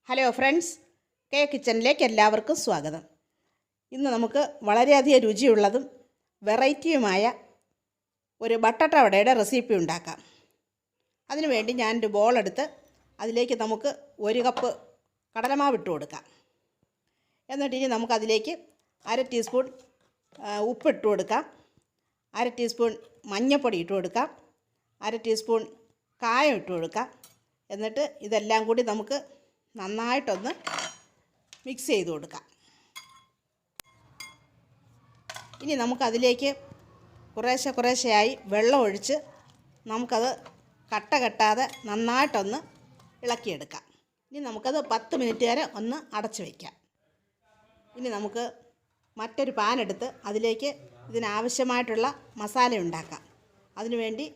Hello friends, K കിച്ചണിലേക്ക് എല്ലാവർക്കും സ്വാഗതം. ഇന്ന് നമുക്ക് വളരെയധികം രുചിയുള്ളതും വെറൈറ്റിയുമായ ഒരു ബട്ടട്ട വടയുടെ റെസിപ്പി ഉണ്ടാക്കാം. അതിനുവേണ്ടി ഞാനൊരു ബോളെടുത്ത് അതിലേക്ക് നമുക്ക് 1 കപ്പ് കടലമാവ് ഇട്ട് കൊടുക്കാം. എന്നിട്ട് ഇനി നമുക്കതിലേക്ക് 1/2 ടീസ്പൂൺ ഉപ്പിട്ട് കൊടുക്കാം, 1/2 ടീസ്പൂൺ മഞ്ഞൾപ്പൊടി ഇട്ട് കൊടുക്കാം, 1/2 ടീസ്പൂൺ കായം ഇട്ട് കൊടുക്കാം. എന്നിട്ട് ഇതെല്ലാം കൂടി നമുക്ക് നന്നായിട്ടൊന്ന് മിക്സ് ചെയ്ത് കൊടുക്കാം. ഇനി നമുക്കതിലേക്ക് കുറേശ്ശെയായി വെള്ളം ഒഴിച്ച് നമുക്കത് കട്ട കെട്ടാതെ നന്നായിട്ടൊന്ന് ഇളക്കിയെടുക്കാം. ഇനി നമുക്കത് 10 മിനിറ്റ് വരെ ഒന്ന് അടച്ചു വയ്ക്കാം. ഇനി നമുക്ക് മറ്റൊരു പാൻ എടുത്ത് അതിലേക്ക് ഇതിനാവശ്യമായിട്ടുള്ള മസാല ഉണ്ടാക്കാം. അതിനുവേണ്ടി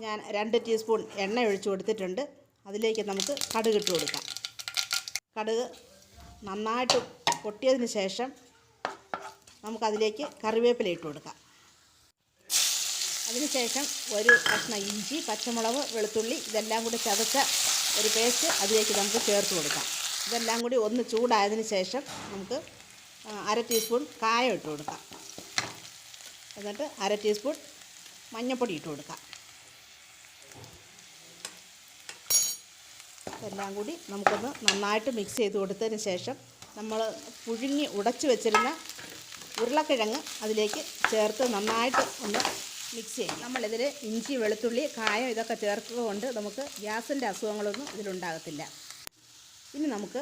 ഞാൻ 2 ടീസ്പൂൺ എണ്ണ ഒഴിച്ച് കൊടുത്തിട്ടുണ്ട്. അതിലേക്ക് നമുക്ക് കടുക് ഇട്ട് കൊടുക്കാം. കടുക് നന്നായിട്ട് പൊട്ടിയതിന് ശേഷം നമുക്കതിലേക്ക് കറിവേപ്പില ഇട്ട് കൊടുക്കാം. അതിനുശേഷം ഒരു കഷ്ണം ഇഞ്ചി, പച്ചമുളക്, വെളുത്തുള്ളി ഇതെല്ലാം കൂടി ചതച്ച ഒരു പേസ്റ്റ് അതിലേക്ക് നമുക്ക് ചേർത്ത് കൊടുക്കാം. ഇതെല്ലാം കൂടി ഒന്ന് ചൂടായതിന് ശേഷം നമുക്ക് 1/2 ടീസ്പൂൺ കായം ഇട്ട് കൊടുക്കാം. എന്നിട്ട് 1/2 ടീസ്പൂൺ മഞ്ഞൾപ്പൊടി ഇട്ട് കൊടുക്കാം. എല്ലാം കൂടി നമുക്കൊന്ന് നന്നായിട്ട് മിക്സ് ചെയ്ത് കൊടുത്തതിന് ശേഷം നമ്മൾ പുഴുങ്ങി ഉടച്ച് വെച്ചിരുന്ന ഉരുളക്കിഴങ്ങ് അതിലേക്ക് ചേർത്ത് നന്നായിട്ട് ഒന്ന് മിക്സ് ചെയ്യും. നമ്മളിതിൽ ഇഞ്ചി, വെളുത്തുള്ളി, കായം ഇതൊക്കെ ചേർക്കുക കൊണ്ട് നമുക്ക് ഗ്യാസിൻ്റെ അസുഖങ്ങളൊന്നും ഇതിലുണ്ടാകത്തില്ല. ഇനി നമുക്ക്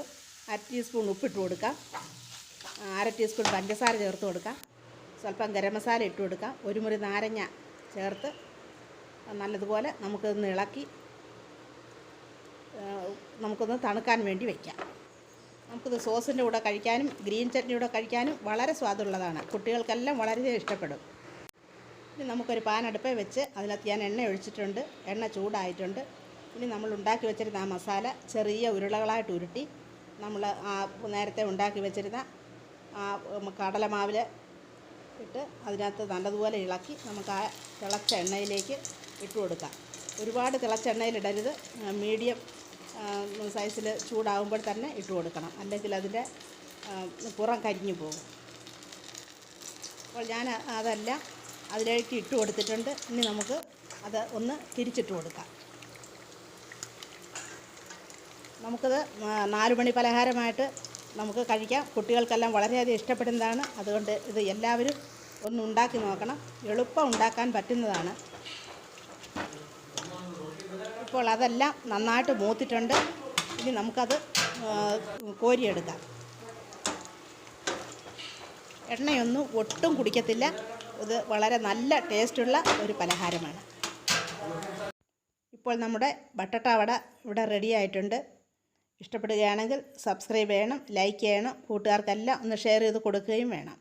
1/2 ടീസ്പൂൺ ഉപ്പിട്ട് കൊടുക്കാം, 1/2 ടീസ്പൂൺ പഞ്ചസാര ചേർത്ത് കൊടുക്കാം, സ്വല്പം ഗരം മസാല ഇട്ട് കൊടുക്കാം, 1 മുറി നാരങ്ങ ചേർത്ത് നല്ലതുപോലെ നമുക്കൊന്ന് ഇളക്കി നമുക്കൊന്ന് തണുക്കാൻ വേണ്ടി വയ്ക്കാം. നമുക്കിത് സോസിൻ്റെ കൂടെ കഴിക്കാനും ഗ്രീൻ ചട്നിയുടെ കഴിക്കാനും വളരെ സ്വാദുള്ളതാണ്. കുട്ടികൾക്കെല്ലാം വളരെ ഇഷ്ടപ്പെടും. ഇനി നമുക്കൊരു പാൻ അടുപ്പിൽ വെച്ച് അതിനകത്ത് ഞാൻ എണ്ണ ഒഴിച്ചിട്ടുണ്ട്. എണ്ണ ചൂടായിട്ടുണ്ട്. ഇനി നമ്മൾ ഉണ്ടാക്കി വെച്ചിരുന്ന ആ മസാല ചെറിയ ഉരുളകളായിട്ട് ഉരുട്ടി നമ്മൾ നേരത്തെ ഉണ്ടാക്കി വെച്ചിരുന്ന കടലമാവിൽ ഇട്ട് അതിനകത്ത് നല്ലതുപോലെ ഇളക്കി നമുക്ക് ആ തിളച്ച എണ്ണയിലേക്ക് ഇട്ട് കൊടുക്കാം. ഒരുപാട് തിളച്ച എണ്ണയിലിടരുത്, മീഡിയം സൈസിൽ ചൂടാകുമ്പോൾ തന്നെ ഇട്ട് കൊടുക്കണം, അല്ലെങ്കിൽ അതിൻ്റെ പുറം കരിഞ്ഞു പോകും. അപ്പോൾ ഞാൻ അതെല്ലാം അതിലേക്ക് ഇട്ട് കൊടുത്തിട്ടുണ്ട്. ഇനി നമുക്ക് അത് ഒന്ന് തിരിച്ചിട്ട് കൊടുക്കാം. നമുക്കത് 4 മണി പലഹാരമായിട്ട് നമുക്ക് കഴിക്കാം. കുട്ടികൾക്കെല്ലാം വളരെയധികം ഇഷ്ടപ്പെടുന്നതാണ്. അതുകൊണ്ട് ഇത് എല്ലാവരും ഒന്ന് ഉണ്ടാക്കി നോക്കണം. എളുപ്പം ഉണ്ടാക്കാൻ പറ്റുന്നതാണ്. ഇപ്പോൾ അതെല്ലാം നന്നായിട്ട് മൂത്തിട്ടുണ്ട്. ഇനി നമുക്കത് കോരിയെടുക്കാം. എണ്ണയൊന്നും ഒട്ടും കുടിക്കത്തില്ല. ഇത് വളരെ നല്ല ടേസ്റ്റുള്ള ഒരു പലഹാരമാണ്. ഇപ്പോൾ നമ്മുടെ ബട്ടട്ട വട ഇവിടെ റെഡി ആയിട്ടുണ്ട്. ഇഷ്ടപ്പെടുകയാണെങ്കിൽ സബ്സ്ക്രൈബ് ചെയ്യണം, ലൈക്ക് ചെയ്യണം, കൂട്ടുകാർക്കെല്ലാം ഒന്ന് ഷെയർ ചെയ്ത് കൊടുക്കുകയും വേണം.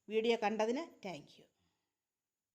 വീഡിയോ കണ്ടതിന് താങ്ക് യു.